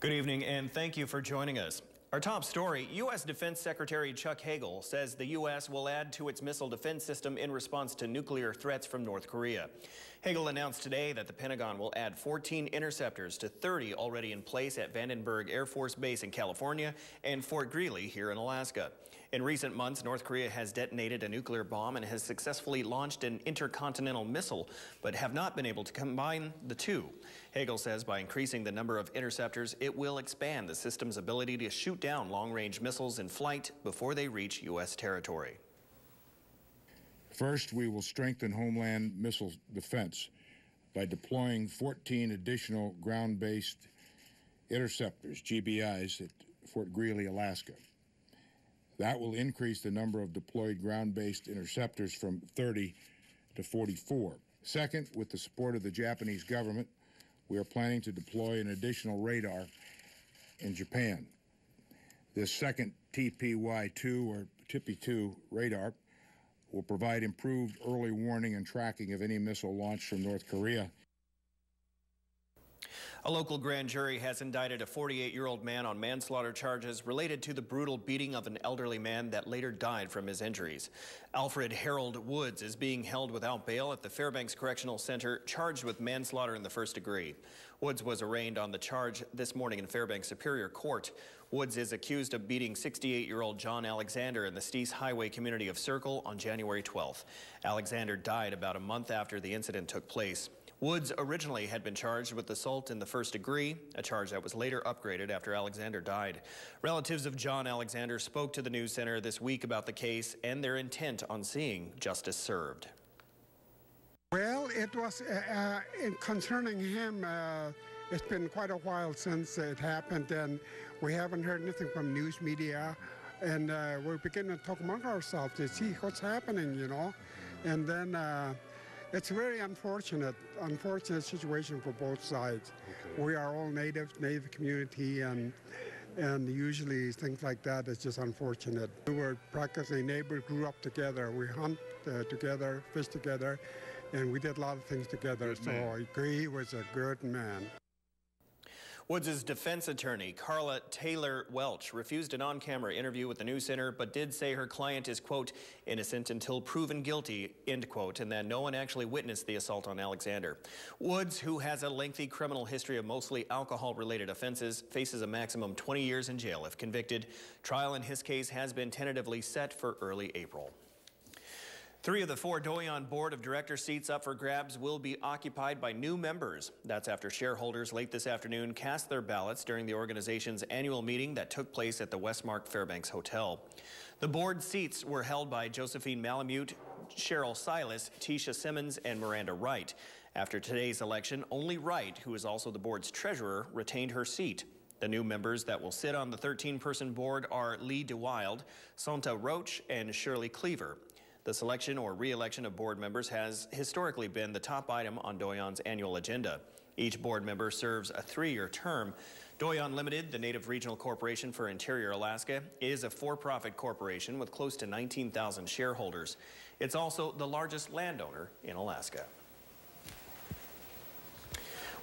Good evening, and thank you for joining us. Our top story, U.S. Defense Secretary Chuck Hagel says the U.S. will add to its missile defense system in response to nuclear threats from North Korea. Hagel announced today that the Pentagon will add 14 interceptors to 30 already in place at Vandenberg Air Force Base in California and Fort Greely here in Alaska. In recent months, North Korea has detonated a nuclear bomb and has successfully launched an intercontinental missile, but have not been able to combine the two. Hagel says by increasing the number of interceptors, it will expand the system's ability to shoot down long-range missiles in flight before they reach U.S. territory. First, we will strengthen homeland missile defense by deploying 14 additional ground-based interceptors, GBIs, at Fort Greely, Alaska. That will increase the number of deployed ground-based interceptors from 30 to 44. Second, with the support of the Japanese government, we are planning to deploy an additional radar in Japan. This second TPY-2 or TPY-2 radar will provide improved early warning and tracking of any missile launched from North Korea. A local grand jury has indicted a 48-year-old man on manslaughter charges related to the brutal beating of an elderly man that later died from his injuries. Alfred Harold Woods is being held without bail at the Fairbanks Correctional Center, charged with manslaughter in the first degree. Woods was arraigned on the charge this morning in Fairbanks Superior Court. Woods is accused of beating 68-year-old John Alexander in the Steese Highway community of Circle on January 12th. Alexander died about a month after the incident took place. Woods originally had been charged with assault in the first degree, a charge that was later upgraded after Alexander died. Relatives of John Alexander spoke to the News Center this week about the case and their intent on seeing justice served. Well, it was concerning him. It's been quite a while since it happened, and we haven't heard anything from news media. And we're beginning to talk among ourselves to see what's happening, you know. And then it's a very unfortunate situation for both sides. Okay. We are all native community, and usually things like that is just unfortunate. We were practically neighbors, grew up together. We hunt together, fish together, and we did a lot of things together. Good so man. I agree he was a good man. Woods' defense attorney, Carla Taylor Welch, refused an on-camera interview with the News Center, but did say her client is, quote, innocent until proven guilty, end quote, and that no one actually witnessed the assault on Alexander. Woods, who has a lengthy criminal history of mostly alcohol-related offenses, faces a maximum 20 years in jail if convicted. Trial in his case has been tentatively set for early April. 3 of the 4 Doyon Board of Directors seats up for grabs will be occupied by new members. That's after shareholders late this afternoon cast their ballots during the organization's annual meeting that took place at the Westmark Fairbanks Hotel. The board seats were held by Josephine Malamute, Cheryl Silas, Tisha Simmons, and Miranda Wright. After today's election, only Wright, who is also the board's treasurer, retained her seat. The new members that will sit on the 13-person board are Lee DeWild, Sonta Roach, and Shirley Cleaver. The selection or re-election of board members has historically been the top item on Doyon's annual agenda. Each board member serves a 3-year term. Doyon Limited, the Native Regional Corporation for Interior Alaska, is a for-profit corporation with close to 19,000 shareholders. It's also the largest landowner in Alaska.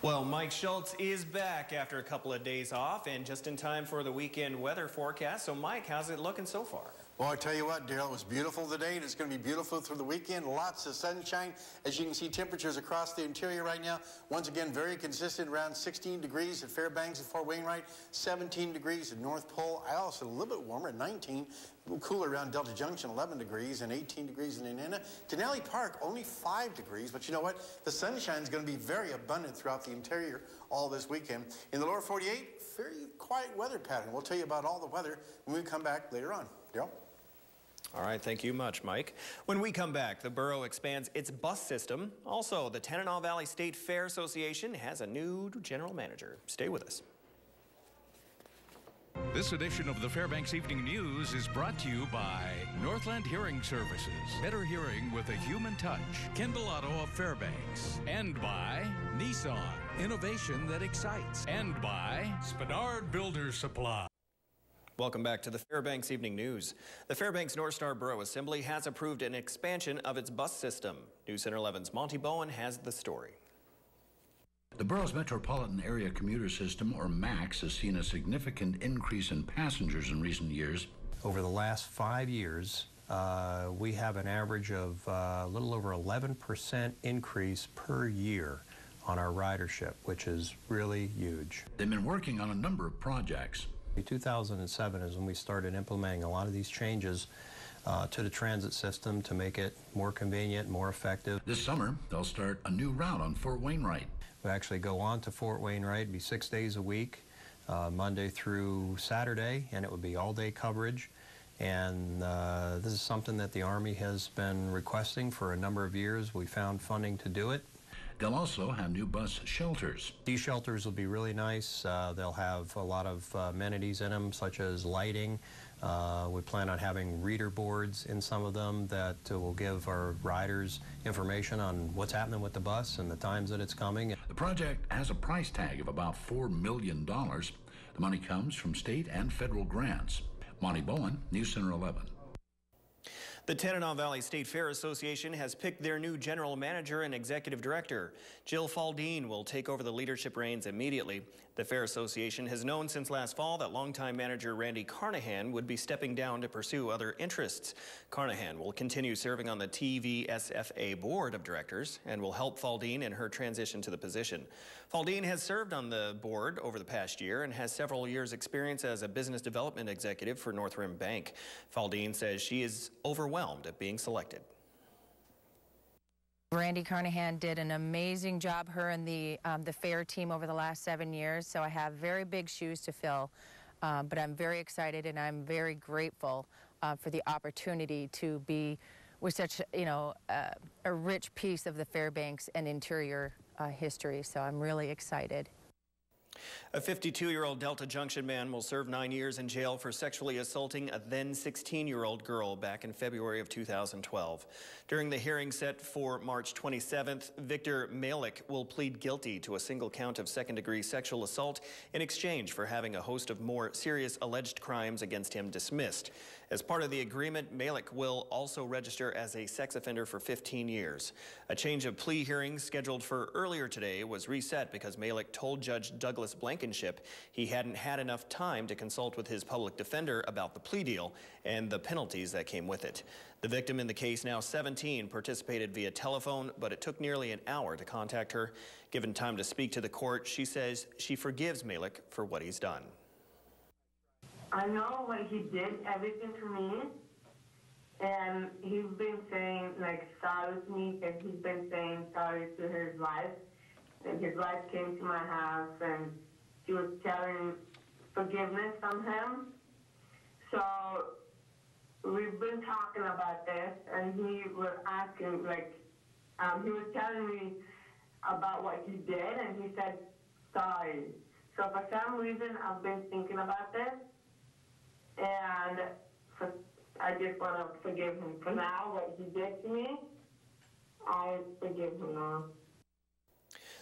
Well, Mike Schultz is back after a couple of days off and just in time for the weekend weather forecast. So, Mike, how's it looking so far? Well, I tell you what, Daryl, it was beautiful today, and it's going to be beautiful through the weekend. Lots of sunshine. As you can see, temperatures across the interior right now, once again, very consistent, around 16 degrees at Fairbanks and Fort Wainwright, 17 degrees at North Pole. Also a little bit warmer at 19, a little cooler around Delta Junction, 11 degrees, and 18 degrees in Inanna. Denali Park, only 5 degrees, but you know what? The sunshine is going to be very abundant throughout the interior all this weekend. In the lower 48, very quiet weather pattern. We'll tell you about all the weather when we come back later on. Daryl? All right, thank you much, Mike. When we come back, the borough expands its bus system. Also, the Tanana Valley State Fair Association has a new general manager. Stay with us. This edition of the Fairbanks Evening News is brought to you by Northland Hearing Services. Better hearing with a human touch. Kendall Auto of Fairbanks. And by Nissan. Innovation that excites. And by Spadard Builder Supply. Welcome back to the Fairbanks Evening News. The Fairbanks North Star Borough Assembly has approved an expansion of its bus system. News Center 11's Monty Bowen has the story. The borough's metropolitan area commuter system, or MAX, has seen a significant increase in passengers in recent years. Over the last 5 years, we have an average of a little over 11% increase per year on our ridership, which is really huge. They've been working on a number of projects. 2007 is when we started implementing a lot of these changes to the transit system to make it more convenient, more effective. This summer, they'll start a new route on Fort Wainwright. We actually go on to Fort Wainwright, it'd be 6 days a week, Monday through Saturday, and it would be all-day coverage. And this is something that the Army has been requesting for a number of years. We found funding to do it. They'll also have new bus shelters. These shelters will be really nice. They'll have a lot of amenities in them, such as lighting. We plan on having reader boards in some of them that will give our riders information on what's happening with the bus and the times that it's coming. The project has a price tag of about $4 million. The money comes from state and federal grants. Monty Bowen, News Center 11. The Tanana Valley State Fair Association has picked their new general manager and executive director. Jill Faldine will take over the leadership reins immediately. The Fair Association has known since last fall that longtime manager Randy Carnahan would be stepping down to pursue other interests. Carnahan will continue serving on the TVSFA Board of Directors and will help Faldine in her transition to the position. Faldine has served on the board over the past year and has several years' experience as a business development executive for North Rim Bank. Faldine says she is overwhelmed at being selected. Randy Carnahan did an amazing job, her and the fair team over the last 7 years, so I have very big shoes to fill, but I'm very excited and I'm very grateful for the opportunity to be with such, a rich piece of the Fairbanks and interior history, so I'm really excited. A 52-year-old Delta Junction man will serve 9 years in jail for sexually assaulting a then 16-year-old girl back in February of 2012. During the hearing set for March 27th, Victor Malik will plead guilty to a single count of second-degree sexual assault in exchange for having a host of more serious alleged crimes against him dismissed. As part of the agreement, Malik will also register as a sex offender for 15 years. A change of plea hearing scheduled for earlier today was reset because Malik told Judge Douglas Blankenship he hadn't had enough time to consult with his public defender about the plea deal and the penalties that came with it. The victim in the case, now 17, participated via telephone, but it took nearly an hour to contact her. Given time to speak to the court, she says she forgives Malik for what he's done. I know what he did, everything to me, and he's been saying, sorry to me, and he's been saying sorry to his wife, and his wife came to my house, and she was telling forgiveness from him. So we've been talking about this, and he was asking, he was telling me about what he did, and he said sorry. So for some reason, I've been thinking about this, and I just want to forgive him for now, what he did to me. I forgive him now.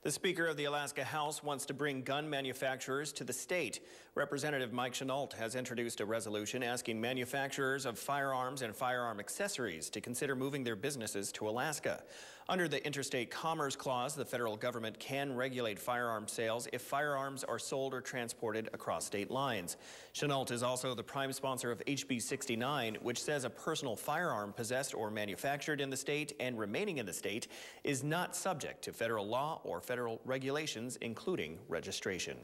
The Speaker of the Alaska House wants to bring gun manufacturers to the state. Representative Mike Chenault has introduced a resolution asking manufacturers of firearms and firearm accessories to consider moving their businesses to Alaska. Under the Interstate Commerce Clause, the federal government can regulate firearm sales if firearms are sold or transported across state lines. Chenault is also the prime sponsor of HB 69, which says a personal firearm possessed or manufactured in the state and remaining in the state is not subject to federal law or federal regulations, including registration.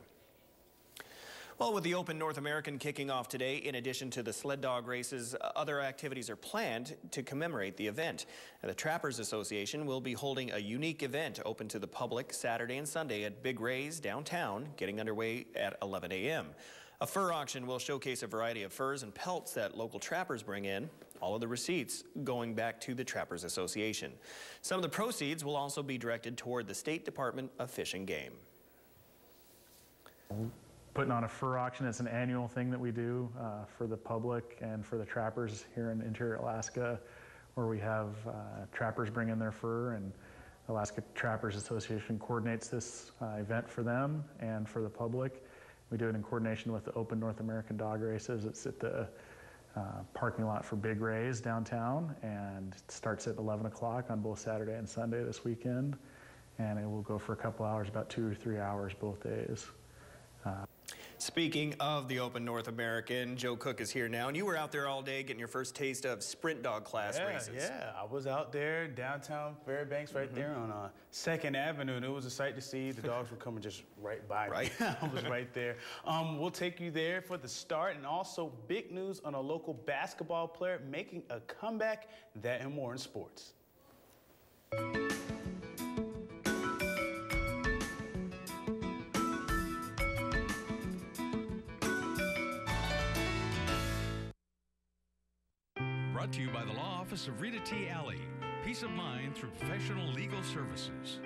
Well, with the Open North American kicking off today, in addition to the sled dog races, other activities are planned to commemorate the event. And the Trappers Association will be holding a unique event open to the public Saturday and Sunday at Big Ray's downtown, getting underway at 11 a.m. A fur auction will showcase a variety of furs and pelts that local trappers bring in, all of the receipts going back to the Trappers Association. Some of the proceeds will also be directed toward the State Department of Fish and Game. Putting on a fur auction is an annual thing that we do for the public and for the trappers here in interior Alaska, where we have trappers bring in their fur, and Alaska Trappers Association coordinates this event for them and for the public. We do it in coordination with the Open North American Dog Races. It's at the parking lot for Big Ray's downtown, and it starts at 11 o'clock on both Saturday and Sunday this weekend. and it will go for a couple hours, about 2 or 3 hours both days. Speaking of the Open North American, Joe Cook is here now, and you were out there all day getting your first taste of sprint dog class races. Yeah, I was out there downtown Fairbanks, right there on 2nd Avenue, and it was a sight to see. The dogs were coming just right by me. I was right there. We'll take you there for the start, and also big news on a local basketball player making a comeback. That and more in sports. Brought to you by the Law Office of Rita T. Alley. Peace of mind through professional legal services.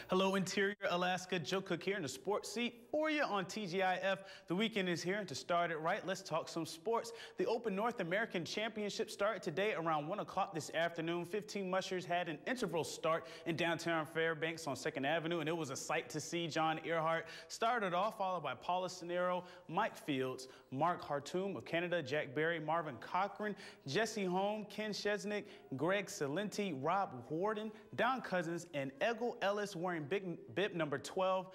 Hello, Interior Alaska. Joe Cook here in the sports seat for you on TGIF. The weekend is here, and to start it right, let's talk some sports. The Open North American Championship started today around 1 o'clock this afternoon. 15 mushers had an interval start in downtown Fairbanks on 2nd Avenue, and it was a sight to see. John Earhart started off, followed by Paula Cenero, Mike Fields, Mark Hartoum of Canada, Jack Berry, Marvin Cochran, Jesse Holm, Ken Chesnick, Greg Salenti, Rob Warden, Don Cousins, and Egil Ellis wearing bib number 12.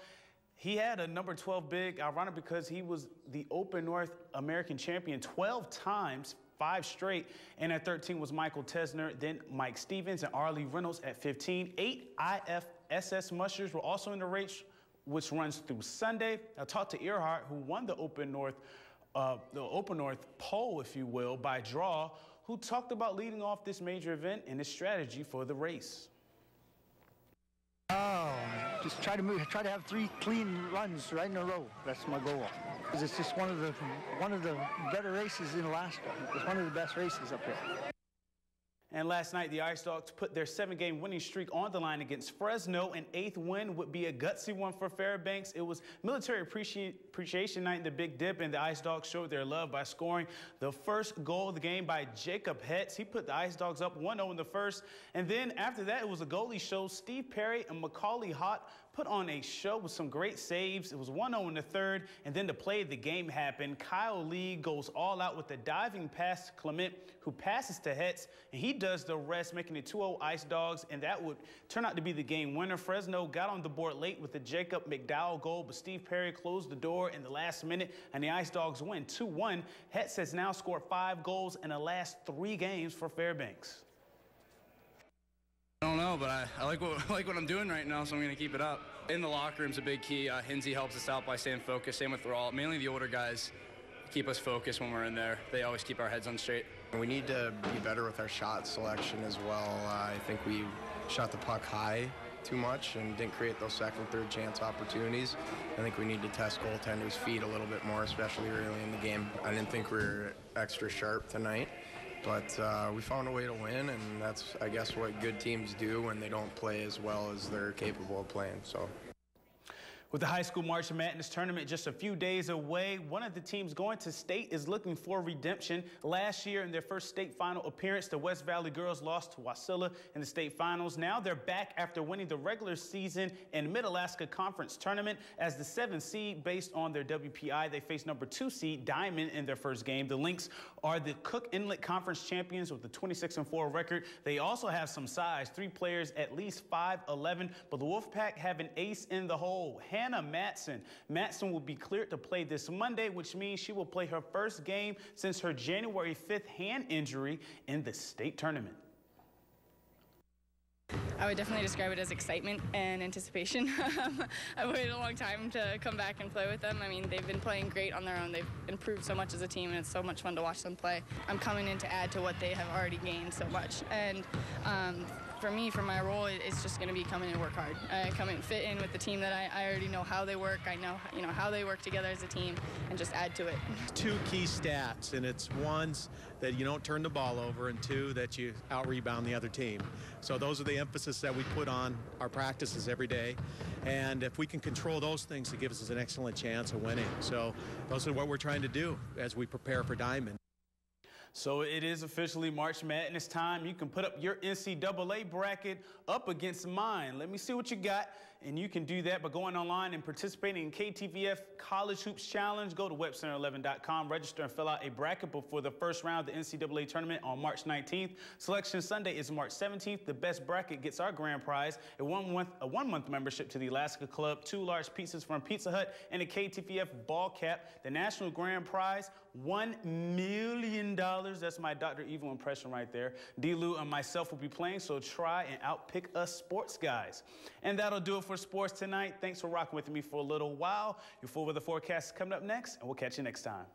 He had a number 12 big, ironic because he was the Open North American champion 12 times, 5 straight, and at 13 was Michael Tesner, then Mike Stevens and Arlie Reynolds at 15. 8 IFSS mushers were also in the race, which runs through Sunday. I talked to Earhart, who won the Open North pole, if you will, by draw, who talked about leading off this major event and his strategy for the race. Just try to have 3 clean runs right in a row. That's my goal. Because it's just one of the better races in Alaska. It's one of the best races up here. And last night, the Ice Dogs put their 7-game winning streak on the line against Fresno. An 8th win would be a gutsy one for Fairbanks. It was Military Appreciation Night in the Big Dip, and the Ice Dogs showed their love by scoring the first goal of the game by Jacob Hetz. He put the Ice Dogs up 1-0 in the first. And then after that, it was a goalie show. Steve Perry and Macaulay Hott put on a show with some great saves. It was 1-0 in the third, and then to play the game happened. Kyle Lee goes all out with the diving pass to Clement, who passes to Hetz, and he does the rest, making it 2-0 Ice Dogs, and that would turn out to be the game winner. Fresno got on the board late with the Jacob McDowell goal, but Steve Perry closed the door in the last minute, and the Ice Dogs win 2-1. Hetz has now scored 5 goals in the last 3 games for Fairbanks. I don't know, but I like what I'm doing right now, so I'm going to keep it up. In the locker room's a big key. Hinsey helps us out by staying focused. Same with Raul. Mainly the older guys keep us focused when we're in there. They always keep our heads on straight. We need to be better with our shot selection as well. I think we shot the puck high too much and didn't create those second, third chance opportunities. I think we need to test goaltenders' feet a little bit more, especially early in the game. I didn't think we were extra sharp tonight. But we found a way to win, and that's, I guess, what good teams do when they don't play as well as they're capable of playing. So. With the high school March Madness tournament just a few days away, one of the teams going to state is looking for redemption. Last year in their first state final appearance, the West Valley girls lost to Wasilla in the state finals. Now they're back after winning the regular season and Mid-Alaska Conference tournament. As the 7th seed based on their WPI, they face number 2 seed Diamond in their first game. The Lynx are the Cook Inlet Conference champions with a 26-4 record. They also have some size, 3 players at least 5'11", but the Wolfpack have an ace in the hole. Hannah Matson. Matson will be cleared to play this Monday, which means she will play her first game since her January 5th hand injury in the state tournament. I would definitely describe it as excitement and anticipation. I waited a long time to come back and play with them. I mean, they've been playing great on their own. They've improved so much as a team, and it's so much fun to watch them play. I'm coming in to add to what they have already gained so much. And for me, for my role, it's just going to be come in and work hard. Come in, fit in with the team that I already know how they work. I know, how they work together as a team, and just add to it. 2 key stats, and it's one's that you don't turn the ball over, and 2, that you out-rebound the other team. So those are the emphasis that we put on our practices every day. And if we can control those things, it gives us an excellent chance of winning. So those are what we're trying to do as we prepare for Diamond. So it is officially March Madness time. You can put up your NCAA bracket up against mine. Let me see what you got. And you can do that by going online and participating in KTVF College Hoops Challenge. Go to webcenter11.com, register and fill out a bracket before the first round of the NCAA tournament on March 19th. Selection Sunday is March 17th. The best bracket gets our grand prize, a one-month membership to the Alaska Club, 2 large pizzas from Pizza Hut, and a KTVF ball cap. The national grand prize, $1 million. That's my Dr. Evil impression right there. D-Lou and myself will be playing, so try and outpick us sports guys. And that'll do it for sports tonight. Thanks for rocking with me for a little while. Your full weather forecast is coming up next, and we'll catch you next time.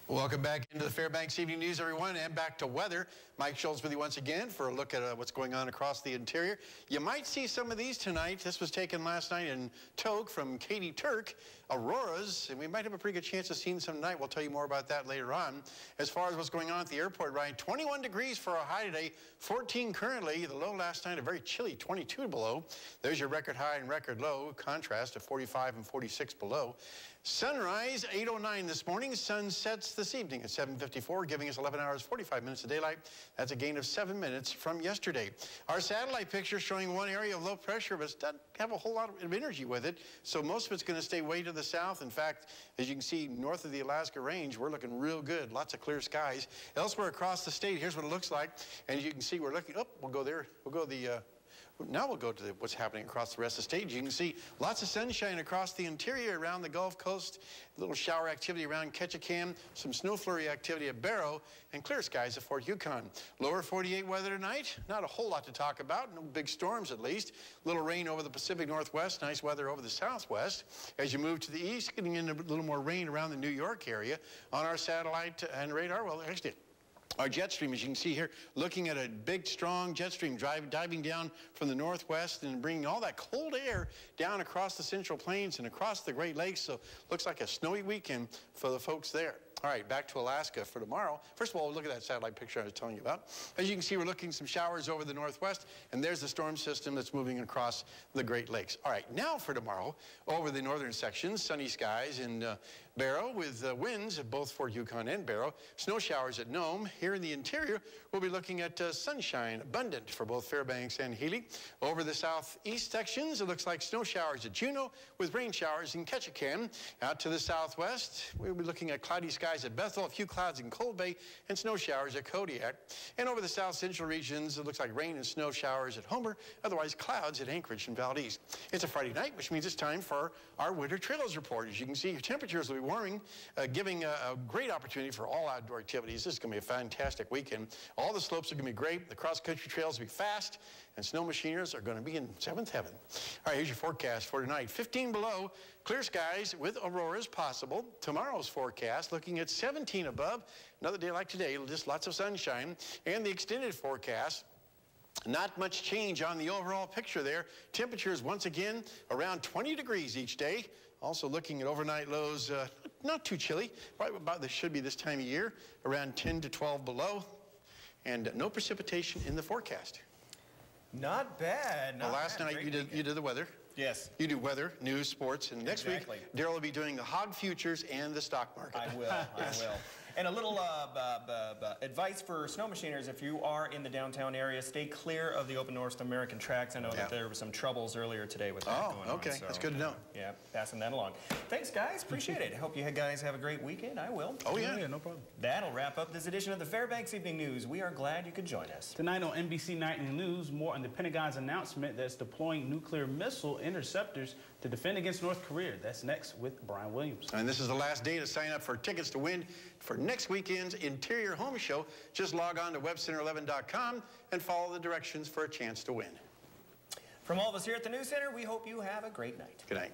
Welcome back into the Fbx Evening News, everyone, and back to weather. Mike Schultz with you once again for a look at what's going on across the interior. You might see some of these tonight. This was taken last night in Toke from Katie Turk, auroras, and we might have a pretty good chance of seeing some tonight. We'll tell you more about that later on. As far as what's going on at the airport, Ryan, 21 degrees for a high today, 14 currently. The low last night, a very chilly 22 below. There's your record high and record low, contrast to 45 and 46 below. Sunrise, 8:09 this morning. Sun sets this evening at 7:54, giving us 11 hours, 45 minutes of daylight. That's a gain of 7 minutes from yesterday. Our satellite picture showing one area of low pressure, but it doesn't have a whole lot of energy with it, so most of it's going to stay way to the south. In fact, as you can see, north of the Alaska Range, we're looking real good. Lots of clear skies. Elsewhere across the state, here's what it looks like. And as you can see, we're looking, we'll go there. We'll go now we'll go to what's happening across the rest of the state. You can see lots of sunshine across the interior around the Gulf Coast, a little shower activity around Ketchikan, some snow flurry activity at Barrow, and clear skies at Fort Yukon. Lower 48 weather tonight, not a whole lot to talk about, no big storms at least. Little rain over the Pacific Northwest, nice weather over the Southwest. As you move to the east, getting in a little more rain around the New York area. On our satellite and radar, well, actually, our jet stream, as you can see here, looking at a big, strong jet stream diving down from the northwest and bringing all that cold air down across the Central Plains and across the Great Lakes. So looks like a snowy weekend for the folks there. All right, back to Alaska for tomorrow. First of all, look at that satellite picture I was telling you about. As you can see, we're looking at some showers over the northwest, and there's the storm system that's moving across the Great Lakes. All right, now for tomorrow, over the northern sections, sunny skies in Barrow with winds at both Fort Yukon and Barrow, snow showers at Nome. Here in the interior, we'll be looking at sunshine abundant for both Fairbanks and Healy. Over the southeast sections, it looks like snow showers at Juneau with rain showers in Ketchikan. Out to the southwest, we'll be looking at cloudy skies at Bethel, a few clouds in Cold Bay, and snow showers at Kodiak. And over the south central regions, it looks like rain and snow showers at Homer, otherwise clouds at Anchorage and Valdez. It's a Friday night, which means it's time for our winter trails report. As you can see, temperatures will be warming, giving a great opportunity for all outdoor activities. This is going to be a fantastic weekend. All the slopes are going to be great. The cross-country trails will be fast, and snow machiners are going to be in 7th heaven. All right, here's your forecast for tonight. 15 below, clear skies with auroras possible. Tomorrow's forecast looking at 17 above. Another day like today, just lots of sunshine. And the extended forecast, not much change on the overall picture there. Temperatures once again around 20 degrees each day. Also looking at overnight lows, not too chilly, right about this should be this time of year, around 10 to 12 below. And no precipitation in the forecast. Not bad. Well, last night you did the weather. Yes. You do weather, news, sports, and next week, Daryl will be doing the hog futures and the stock market. I will, I will. And a little advice for snow machiners: if you are in the downtown area, stay clear of the open North American tracks. I know that there were some troubles earlier today with that going on. Okay, so, that's good to know. Yeah, passing that along. Thanks, guys. Appreciate it. Hope you guys have a great weekend. I will. Oh, yeah, no problem. That'll wrap up this edition of the Fairbanks Evening News. We are glad you could join us. Tonight on NBC Nightly News, more on the Pentagon's announcement that's deploying nuclear missile interceptors to defend against North Korea. That's next with Brian Williams. And this is the last day to sign up for tickets to win for next weekend's Interior Home Show. Just log on to webcenter11.com and follow the directions for a chance to win. From all of us here at the News Center, we hope you have a great night. Good night.